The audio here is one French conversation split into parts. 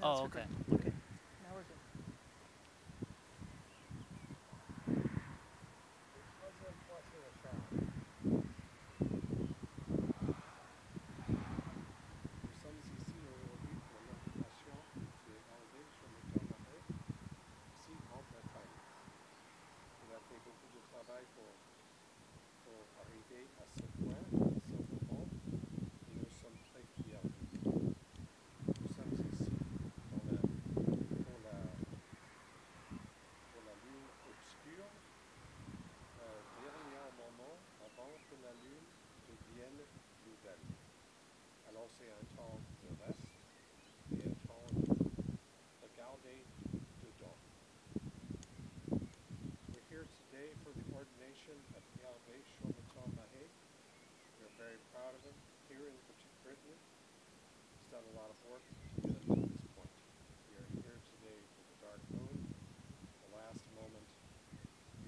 Oh, we're okay. good. Okay. Now we're good. Troisième fois sur le champ. Nous sommes ici aujourd'hui pour l'invitation de Hervé Chometon-Marais, ici en Bretagne. Il a fait beaucoup de travail pour arriver à ce point, à ce moment, et nous sommes très fiers de lui. Nous sommes ici pour la lune obscure, dernier moment avant que la lune devienne nouvelle. Alors c'est un temps de reste et un temps de regarder dedans. We're here today for the ordination of Hervé Chometon-Marais. We're very proud of him here in Brittany. He's done a lot of work to get us to this point. We are here today for the dark moon, the last moment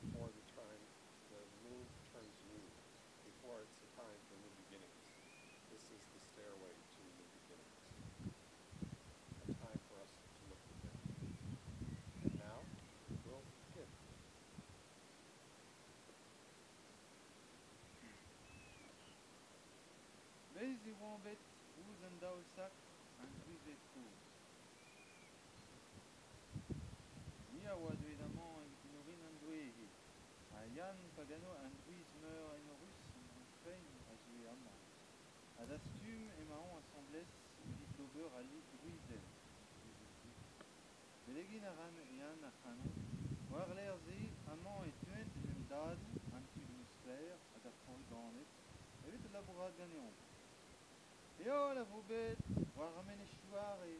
before the moon turns new, before it's the time for new beginnings. This is the stairway to new beginnings. A time for us to look within. And now we'll begin. Bezi wombet uzen daulsak an druivet kouz. Nia oa évidemment evit an dwege. A Yann Pagano an druiz meur en rus an fein a zue amañ. A da stum emaon assemblez evit l'ober a li druizel. Belegin a ran Yann a chanon, war l'er ze amañ e tuent en em dadou an tud muskler hag ar c'hant ganet, evit labourat ganeomp. Eol a vo bet, war ramen e chouar e...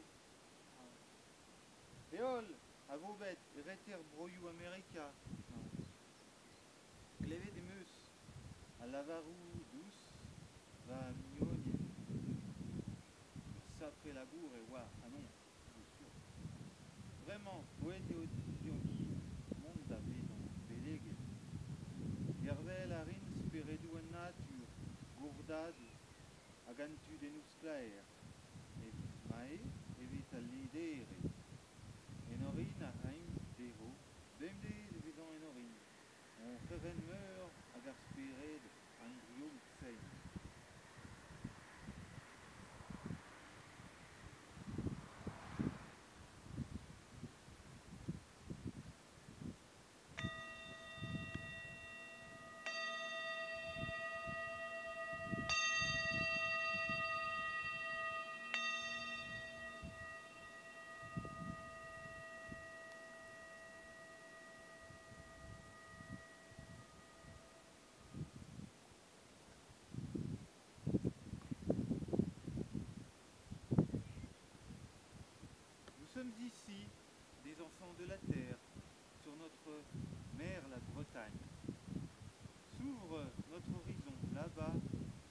Eol a vo bet, e reter broioù Amerika. Glevet em eus, a lavarou dous, va mignonien. Sapre labour e war, ah non, bien sûr. Vraiment, poète eo diony, mont da vedon, beleget. Gervel a rin speredou an natur, gourdadou, hag an tud en ousklaer. Evit mae, evit al lidere. En orin a raim devo, bemdez evezan en orin. On ferenn meur hag ar spered an drioù tsein. Nous sommes ici, des enfants de la terre, sur notre mer la Bretagne. S'ouvre notre horizon là-bas,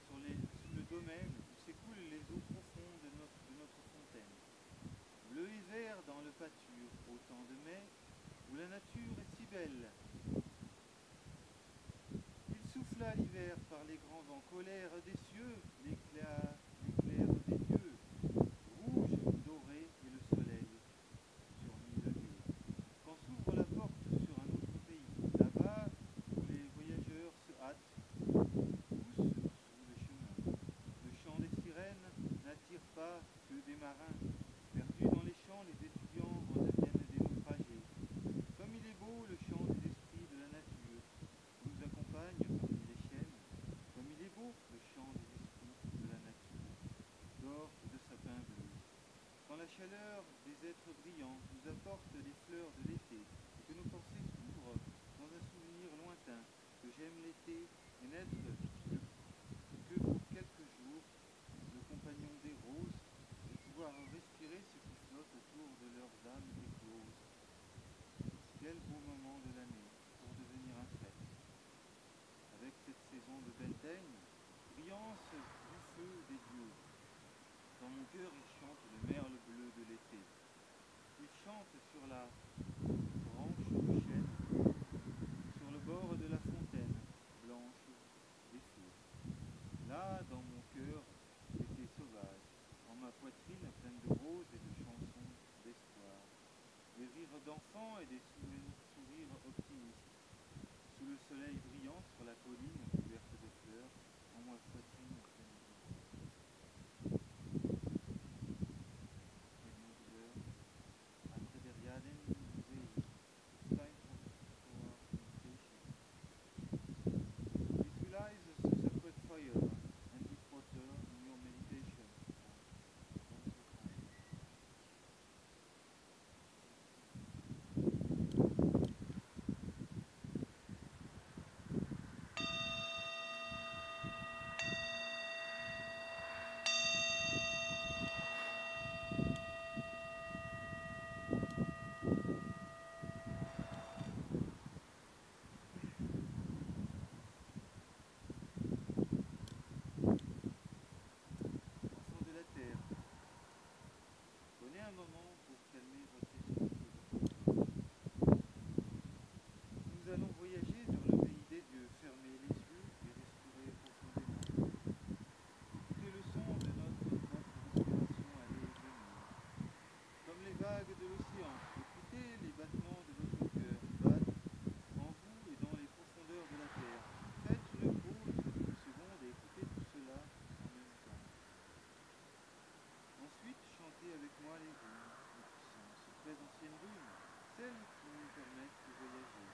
sous le domaine où s'écoulent les eaux profondes de notre fontaine. Bleu et vert dans le pâture, au temps de mai, où la nature est si belle. Il souffla l'hiver par les grands vents colères des cieux, l'éclair des dieux, rouge, doré et le soleil sur mille lieues. Quand s'ouvre la porte sur un autre pays, là-bas où les voyageurs se hâtent, poussent sous le chemin. Le chant des sirènes n'attire pas que des marins. Perdus dans les champs, les étudiants redeviennent des naufragés. Comme il est beau le chant des esprits de la nature, qui nous accompagne parmi les chênes. Comme il est beau le chant des esprits de la nature, d'or et de sapin bleu. Quand la chaleur des êtres brillants nous apporte les fleurs de l'été, et que nos pensées s'ouvrent dans un souvenir lointain, que j'aime l'été et n'être que pour quelques jours, le compagnon des roses, et pouvoir respirer ce qui flotte autour de leurs âmes écloses. Quel beau moment de l'année pour devenir un prêtre. Avec cette saison de Beltane, brillance du feu des dieux. Dans mon cœur, il chante le merle bleu de l'été. Il chante sur la branche du chêne, sur le bord de la fontaine blanche des feux. Là, dans mon cœur, l'été sauvage, en ma poitrine pleine de roses et de chansons et des sourires optimistes. Sous le soleil brillant sur la colline couverte de fleurs, en mois poitrine en pleine vie. Edmund Burke, Alfred Riaden, Musei. It's time for meditation. Visualize the sacred fire and deep water in your meditation. One more time. Enfants de la terre, prenez un moment pour calmer votre esprit et votre corps. Nous allons voyager vers le pays des dieux. Fermez les yeux et respirez profondément. Écoutez le son de notre propre respiration aller et venir. Comme les vagues de l'océan, écoutez les battements de votre cœur qui battent en vous et dans les profondeurs de la terre. Faites une pause de quelques secondes et écoutez tout cela en même temps. Ensuite, chantez avec moi les runes, les puissances, les très anciennes runes, celles qui nous permettent de voyager.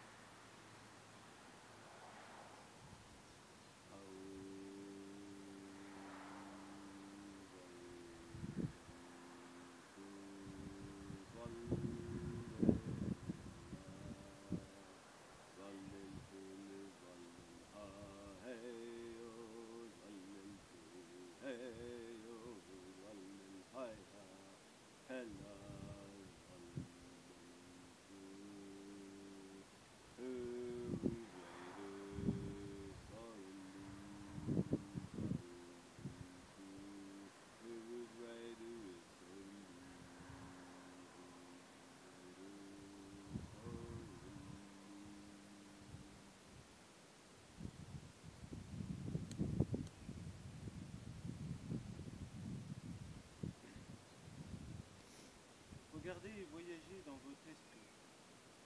Regardez et voyagez dans votre esprit,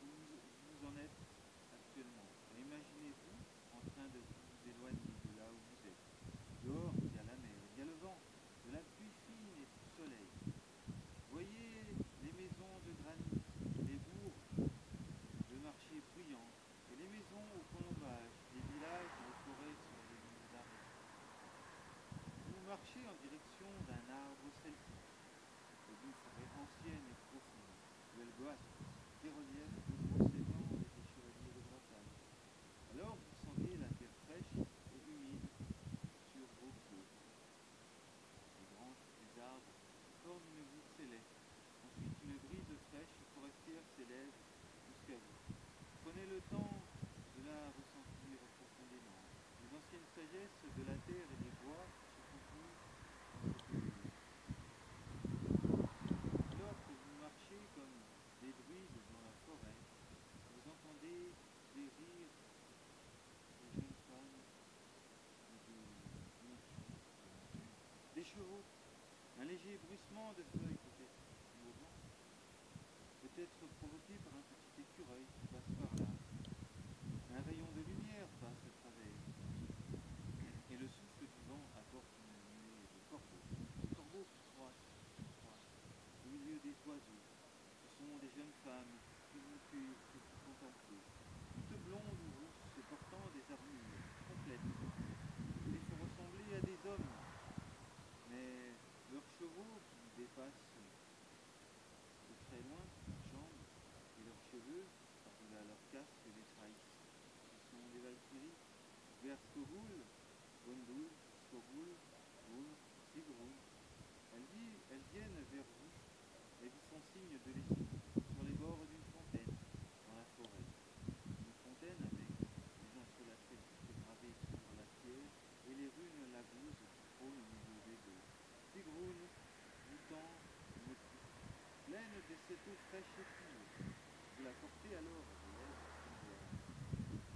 où vous en êtes actuellement. Et imaginez-vous en train de vous éloigner de là où vous êtes. Dehors, il y a la mer, il y a le vent, de la pluie fine et du soleil. Voyez les maisons de granit, les bourgs de marchés bruyants, et les maisons au colombage, les villages et les forêts sur les murs d'arrêt. Vous marchez en direction d'un arbre celtique, et d'une forêt ancienne et profonde, où elle boite des reliefs de gros segments et des chevaliers de Bretagne. Alors vous sentez la terre fraîche et humide sur vos pieds. Les branches des arbres forment une voûte céleste. Ensuite, une brise fraîche et forestière s'élève jusqu'à vous. Prenez le temps de la ressentir profondément. Les anciennes sagesses de la terre et des bois se contenus dans cette bulle. Alors que vous marchez comme des druides dans la forêt, vous entendez des rires de jeunes femmes et des chevaux, un léger bruissement de feuilles peut-être au vent, peut-être provoqué par un petit écureuil qui passe par là. Un rayon de lumière passe à travers, et le souffle du vent apporte une nuée de corbeaux qui croissent au milieu des oiseaux. Ce sont des jeunes femmes que vous contemplez, toutes blondes ou rousses, portant des armures complètes. Ils font ressembler à des hommes, mais leurs chevaux qui dépassent de très loin leurs jambes et leurs cheveux, par-delà leur casque, les trahissent. Ce sont des valkyries, vers Skogul, Gondul, Skogul, Gul, Sigrun. Elles viennent vers vous et vous font signe de les suivre sur les bords d'une fontaine dans la forêt. Une fontaine avec les entrelacs celtiques gravés sur la pierre et les runes lagouses qui trônent au milieu des eaux. Sigrun vous tend une coupe pleine de cette eau fraîche et pure. Vous la portez alors à vos lèvres tremblantes.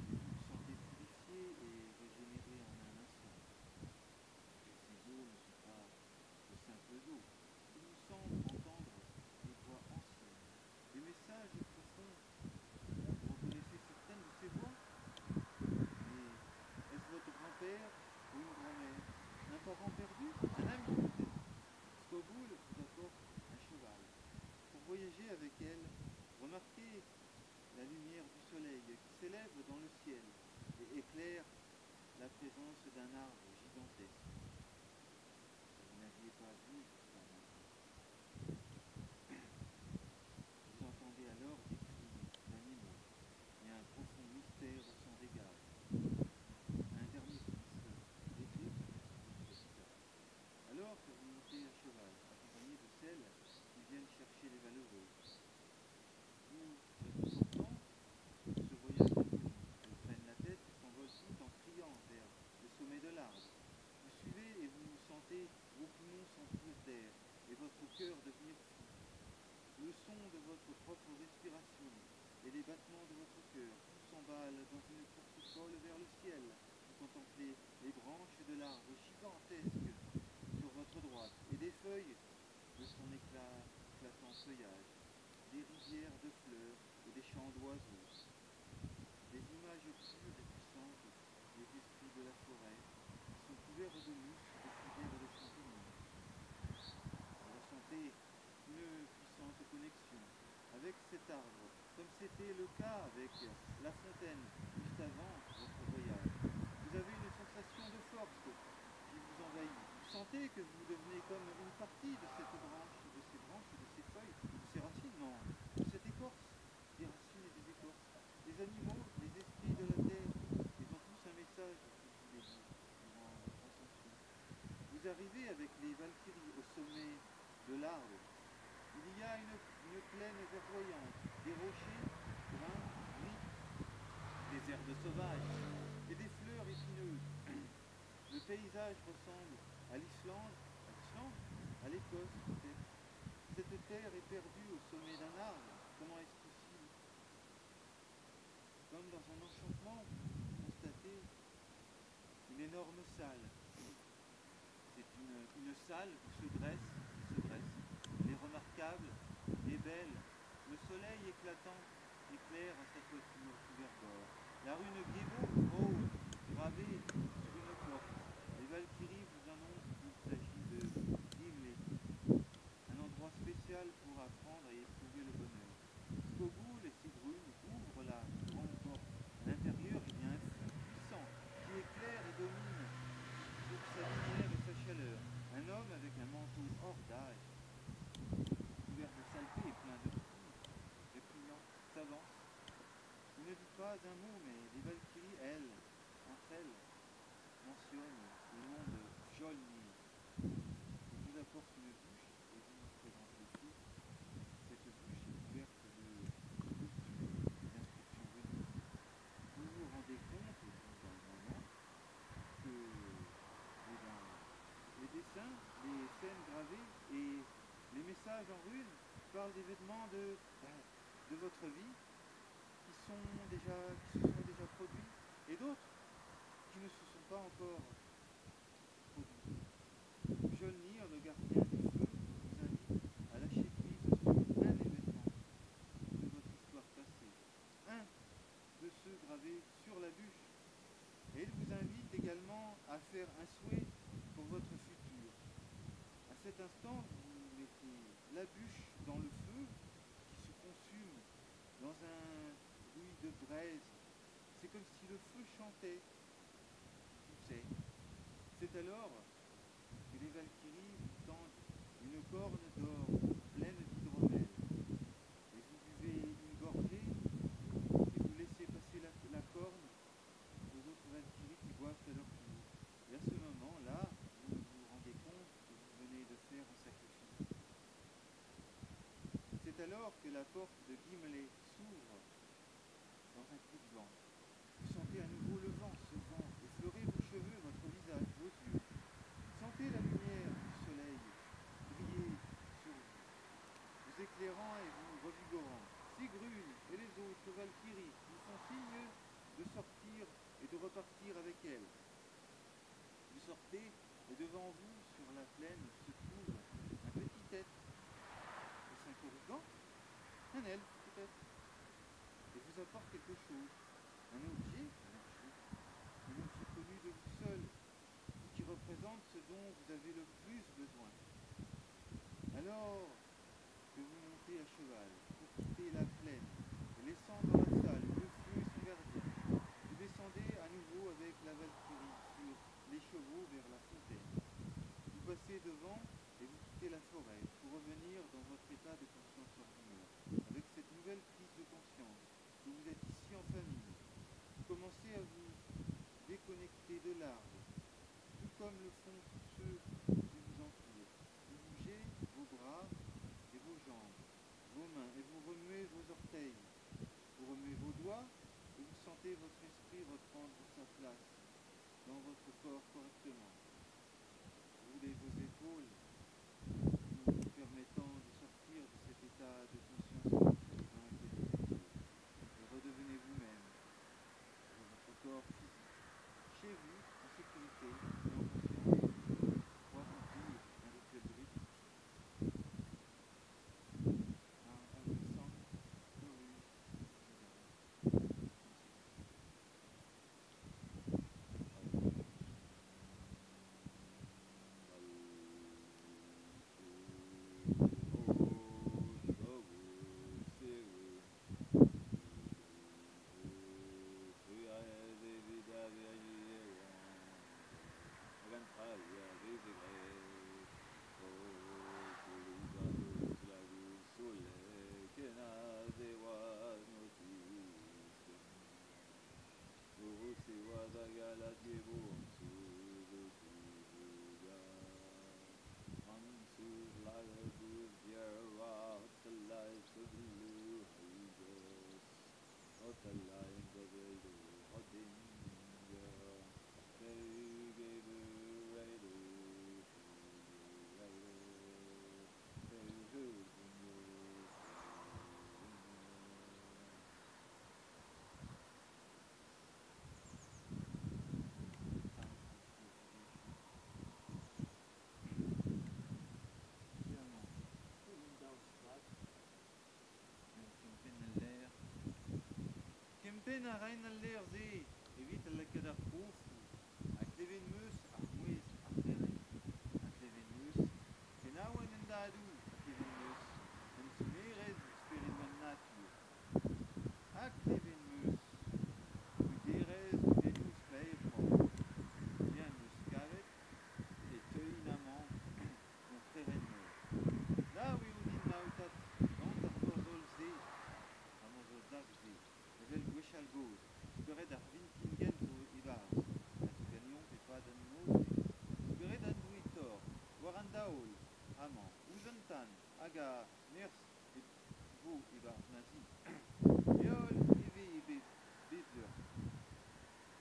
Vous vous sentez purifié et régénéré en un instant. Ces eaux ne sont pas de simples eaux. Il vous semble entendre des voix anciennes, des messages profonds éclaire la présence d'un arbre gigantesque que vous n'aviez pas vu jusqu'à maintenant. Vous entendez alors des cris d'animaux et un profond mystère s'en dégage. Un dernier souffle éclipse votre visage. Alors que vous montez à cheval, accompagné de celles qui viennent chercher les valeureux, vous êtes pourtant sur ce voyage inconnu. Elles prennent la tête et s'envolent toutes en criant vers le sommet de l'arbre. Vous suivez et vous sentez vos poumons s'emplir d'air et votre cœur devenir fou. Le son de votre propre respiration et les battements de votre cœur tout s'emballe dans une course folle vers le ciel. Vous contemplez les branches de l'arbre gigantesque sur votre droite et des feuilles de son éclatant feuillage, des rivières de fleurs et des chants d'oiseaux, des images pures et puissantes des esprits de la forêt qui sont couverts de mousse, de fougères et de champignons. Vous ressentez une puissante connexion avec cet arbre, comme c'était le cas avec la fontaine juste avant votre voyage. Vous avez une sensation de force qui vous envahit. Vous sentez que vous devenez comme une partie de cette branche, de ces branches, de ces feuilles, de ces racines, non, de cette écorce, des racines et des écorces. Les animaux, les esprits de la terre, ils ont tous un message qu'ils voulaient dire durant votre ascension. Vous arrivez avec les Valkyries au sommet de l'arbre. Il y a une plaine verdoyante, des rochers bruns, gris, des herbes sauvages et des fleurs épineuses. Le paysage ressemble à l'Islande, à l'Écosse peut-être. Cette terre est perdue au sommet d'un arbre. Comment est-ce possible? Comme dans un enchantement, vous constatez une énorme salle. C'est une salle qui se dresse. Elle est remarquable et belle. Le soleil éclatant éclaire sa toiture couverte d'or. La rune Gébo rose, gravée sur une porte. Les Valkyries vous annoncent qu'il s'agit de Gimli, un endroit spécial pour apprendre et éprouver le bonheur. Skogul et Sigrun ouvrent la grande porte. À l'intérieur, il y a un feu puissant qui éclaire et domine sur sa lumière et sa chaleur. Un homme avec un manteau hors d'âge, couvert de saleté et plein de poudre, répugnant, s'avance. Il ne dit pas un mot, mais les Valkyries, elles, entre elles, mentionnent le nom de Fjolnir. Il vous apporte une bûche et vous présente le feu. Cette bûche est couverte de sculptures et d'inscriptions runiques. Vous vous rendez compte, au bout d'un moment, que les dessins, les scènes gravées et les messages en runes parlent d'événements de votre vie qui se sont déjà produits et d'autres qui ne se sont pas encore produits. Mjolnir, le gardien du feu, vous invite à lâcher prise sur un événement de votre histoire passée, un de ceux gravés sur la bûche. Et il vous invite également à faire un souhait pour votre futur. À cet instant, vous mettez la bûche dans le feu qui se consume dans un bruit de braise. C'est comme si le feu chantait, poussait. C'est alors que les Valkyries vous tendent une corne d'or pleine d'hydromel. Et vous buvez une gorgée et vous laissez passer la corne aux autres Valkyries qui boivent à leur tour. Et à ce moment-là, vous vous rendez compte que vous venez de faire un sacrifice. C'est alors que la porte de Gimli s'ouvre dans un coup de vent. Vous sentez à nouveau le vent, ce vent effleurer vos cheveux, votre visage, vos yeux. Sentez la lumière du soleil briller sur vous, vous éclairant et vous revigorant. Sigrun et les autres Valkyries vous font signe de sortir et de repartir avec elles. Vous sortez et devant vous, sur la plaine, se trouve un petit être. Est-ce un corrigan? Un elfe peut-être. Et vous apporte quelque chose. Un objet connu de vous seul, vous qui représente ce dont vous avez le plus besoin. Alors que vous montez à cheval pour quitter la plaine et laissant dans la salle le feu et son gardien, vous descendez à nouveau passez devant et vous quittez la forêt pour revenir dans votre état de conscience ordinaire. Avec cette nouvelle prise de conscience que vous êtes ici en famille, vous commencez à vous déconnecter de l'arbre, tout comme le font tous ceux qui vous entourent. Vous bougez vos bras et vos jambes, vos mains, et vous remuez vos orteils. Vous remuez vos doigts et vous sentez votre esprit reprendre sa place dans votre corps correctement. Roulez vos épaules, vous permettant de sortir de cet état de conscience collective dans lequel vous étiez. Et redevenez vous-même, dans votre corps physique, chez vous, en sécurité, et en continuez pour accomplir un rituel druidique. Sang, Doru, Kempen a rein al ler ze, evit al lakad ar profu, a kleven meus ar mouez ar teren, a kleven meus, kenaouan en dadou, a kleven meus, en sumerez sperit natur, a kleven meus, uderez udenous paevro, bien meus kavet, et teuinamant, mon freren meur. Da oui oudin naoutat, gant ar morzol ze, ar morzol zag ze, level gwechal goz, spered ar vintingen zo e-barzh, a zo gagnon pe pa d'an moze, spered an douitor, war an daol, amañ, ouzantan, hag a nerzh e vo e-barzh nazi. Eol eve bezeur,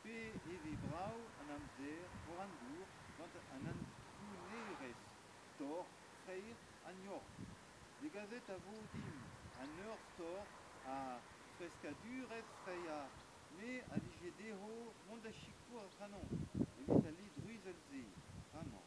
pe eve brav an amzer, war an dour, gant an anfounerez, tor, freir, an york. De gazet a vo dim, an ur tor, a freska durez freya, me a vije deho mont da chikour a tranon, evit a li druizel ze, amañ.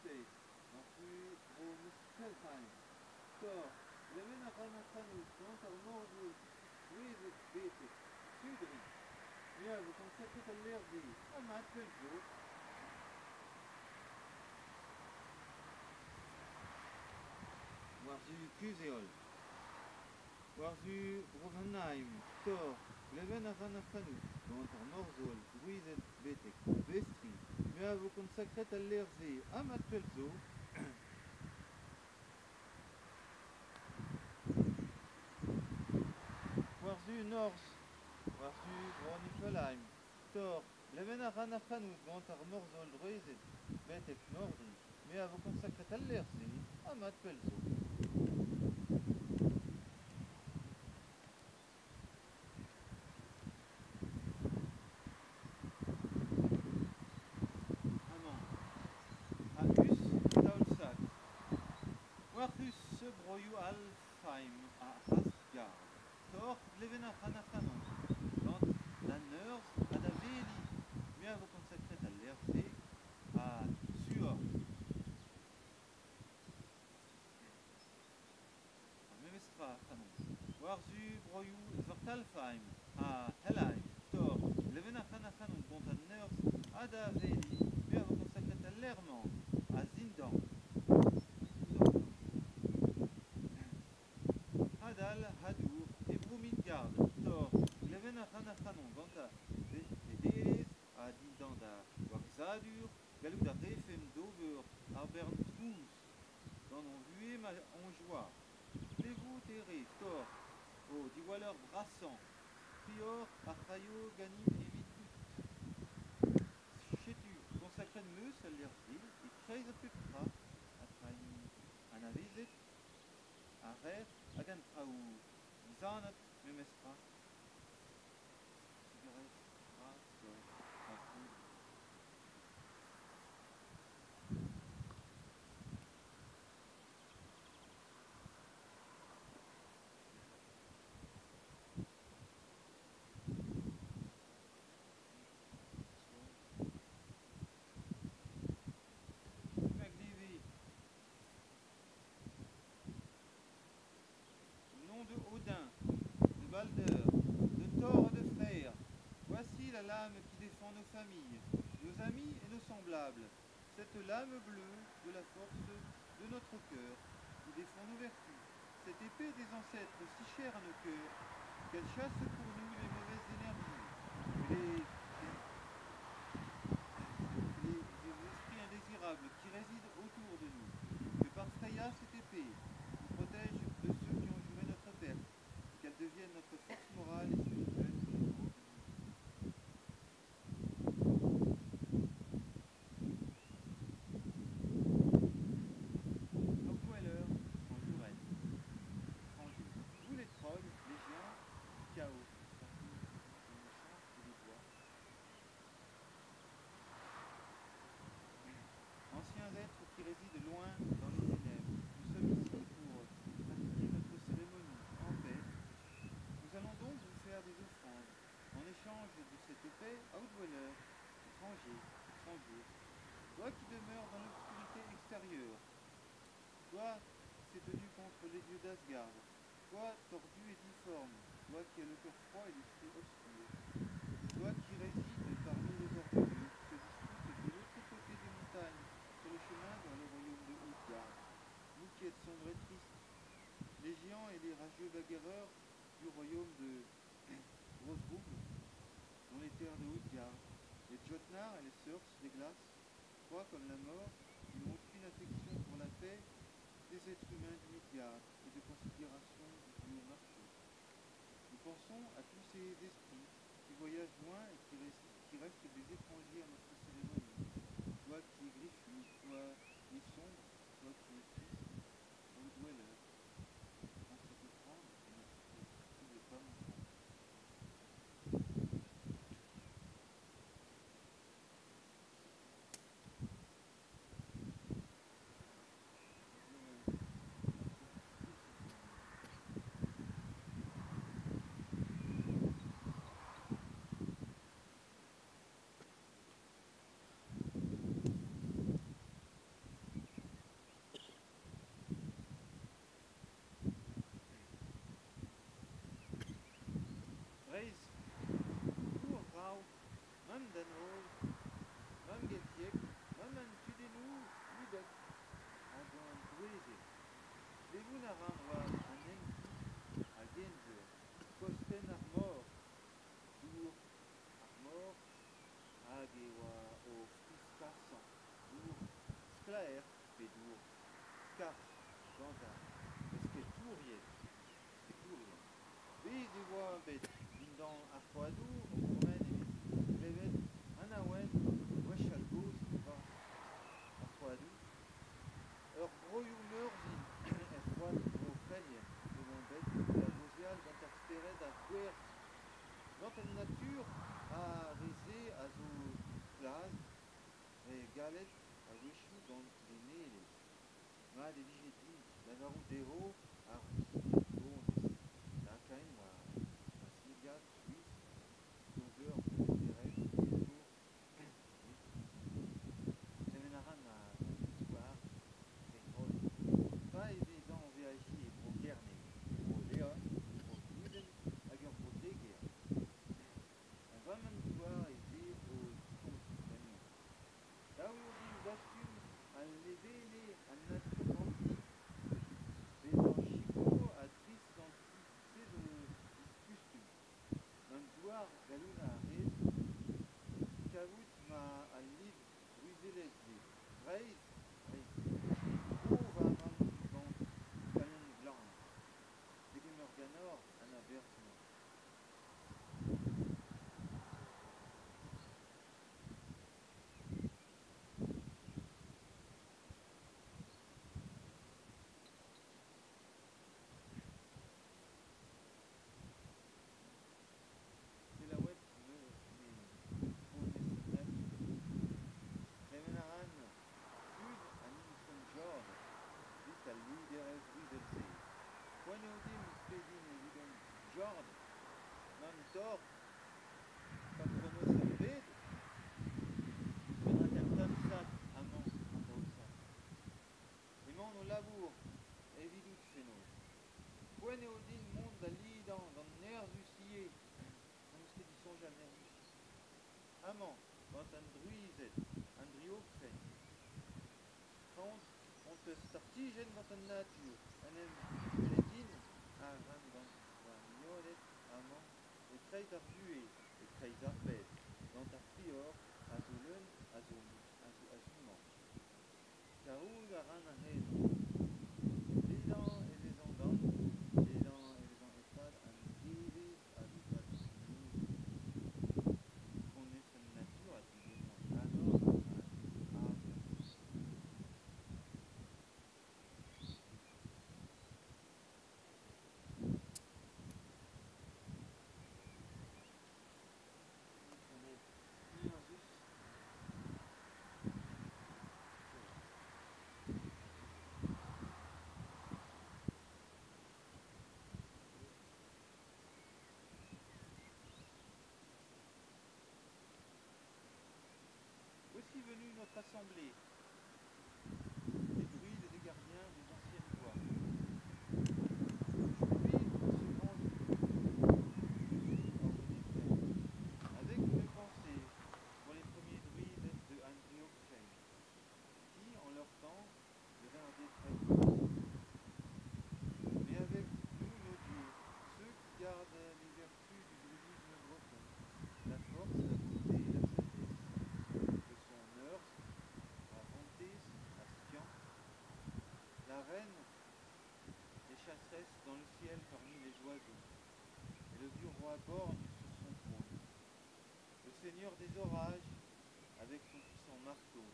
State, Martu Muskelheim, Tor, Leven Aranachanus, Gant ar Norvus, Ruizet Betek, Sudri, Mia, vous consacrez à l'herbe, Amat Pelzo, Warzu Kuzeol, Warzu Brovanheim, Tor, Leven Aranachanus, Gant ar Norzol, Ruizet Betek, Bestri, Mia, vous consacrez à l'herbe, Amat Pelzo, Warzu Norz, Warzu Bronifelheim, Tor, Leven Aranachanus, Gant ar Norzol, Ruizet Betek, Nordri, Mia, vous consacrez à l'herbe, Amat Pelzo. Warhus broioù alfheim a Asgard. Tor leven ar Hanachanon. Gant da neurz a da veli. Me a vo consakret al lerze a Suor. broju vertalfheim a Helheim, Thor, Levenachanachan und Gontaners, Ada Veli, wir haben consacré à Lerman, à Zindan, Hadal, Hadur, Ebru Midgard, Thor, Levenachanachan und Ganta, Vedelis, a Dindanda, Waxadur, Galuda Refem Dover, Arbern Tvus, dans mon vué en joie. Lévou Terré, Thor, O Diwaler Brassan, Prior, Achayo, Ganim et Vitut. Chetu, consacré de Meus à l'Erzil, et Kreise Petra, Atraim, Anavizet, Arer, Agantraou, Zanat, Memestra, Sigaret, Ra, Thor, Atrou. Nom de Odin, de Balder, de Thor et de Freyr, voici la lame qui défend nos familles, nos amis et nos semblables, cette lame bleue de la force de notre cœur, qui défend nos vertus, cette épée des ancêtres si chère à nos cœurs, qu'elle chasse pour nous les mauvaises énergies, les esprits indésirables qui résident autour de nous, que par Freya cette épée nous protège de ceux qui ont juré notre perte, qu'elle devienne notre force morale et spirituelle pour les jours. Dweller, en jurette, étranger. Vous les trolls, les géants, du chaos, partout, les méchants et les bois. Anciens êtres qui résident loin dans les ténèbres, nous sommes ici pour pratiquer notre cérémonie en paix. Nous allons donc vous faire des offrandes en échange de cette épée Outdweller, étranger, toi qui demeures dans l'obscurité extérieure, toi qui s'est tenu contre les dieux d'Asgard, toi tordu et difforme, toi qui as le cœur froid et l'esprit obscur, toi qui résides parmi les orgueilleux, qui se disputent de l'autre côté des montagnes, sur le chemin vers le royaume de Utgard, vous qui êtes sombres et tristes, les géants et les rageux bagarreurs du royaume de Rosrug, dans les terres de Utgard, les Jotnar et les Surs des glaces, froids comme la mort, qui n'ont aucune affection pour la paix des êtres humains du Midgard et de considération du dieu marché. Nous pensons à tous ces esprits qui voyagent loin et qui restent des étrangers à notre cérémonie. Toi qui es griffu, toi qui es sombre, toi qui es triste, Outdweller, prends cette offrande et ne trouble pas mon sang. Reis, Ur Rau, Mam Danol, Mam Getiek, Mam Tudenu, Udek, Antoine Dweze, Levun Aran war Anenki, à Genzer, Kosten Armor, Dur Armor, Agewa o Friskassan, Dur Sklaer, Pedur, Skarch, Ganta, Esketurien, Bezewa Bet, Dindan Arpoadou, Ourmen et Revet, Anawen, Wechalgoz, Arpoadou, Broyou Meurzin, Erfroad, Ofrelien, de mon bête, la Gosial, Gantarsperet, à Guert, dans la nature, à Rézé, à Zo Plaz, et Galet, à Wishu, dans les Néles, Ma des Vigéti, la Garou Déro, à Gonzes, la Kainwa, à Smigat, Suisse, Dover, Terek, Tour, Semenaran, à Soir, Pas et des ans VAJ et pour Guernet, pour Léon, pour Guden, Yar galuna hez, kavout ma al liv bruizelez de reiz, reiz. O va man gant talon glan, degem ur ganor an a berzh. Selaouet me pones natu. Tremen a ran tud an son jord, dit al liderez bruizel-se. Poen eo dim pedin evidon jord, man tort, pa pronos ar bed, petra kan tammsat amañ an daousat. Emañ o labour evidout fenoz. Poen eo din mont da lidan gant nerzhus ivez, n'eus ket disonjal nerzhus. Amañ, gant an druized, an driokfen. Kant, ont eus startijenn gant an natur, en em din a ran gant war miolet amañ e treiñ ar vuhez, e treiñ ar bed, gant ar prior a zo leun a zo mañ. Kaout a ran a henañ. Ledan e vezan gant, ledan e vezan e-pad an gevez a zo pad noz. Pones an natur a digemañ ganor an azer. Ponet nerzhus. Voici venue notre assemblée, des druides et des gardiens des anciennes lois. Aujourd'hui, en ce grand lieu, ordonné frère, avec une pensée pour les premiers druides de Andriocfen, qui, en leur temps, devinrent des prêtres. Mais avec nous, nos dieux, ceux qui gardent les vertus du druidisme breton, la force, la beauté et la sagesse, que sont Neurs, Arantes, Astian, la reine des chasseresses dans le ciel parmi les oiseaux, et le vieux roi borgne sur son trône, le seigneur des orages avec son puissant marteau,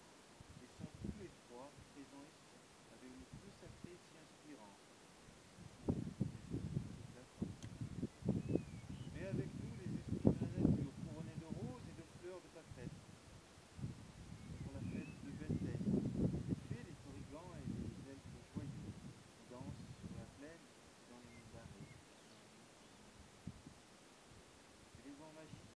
et son tous les trois présents ici, avec le feu sacré si inspirant,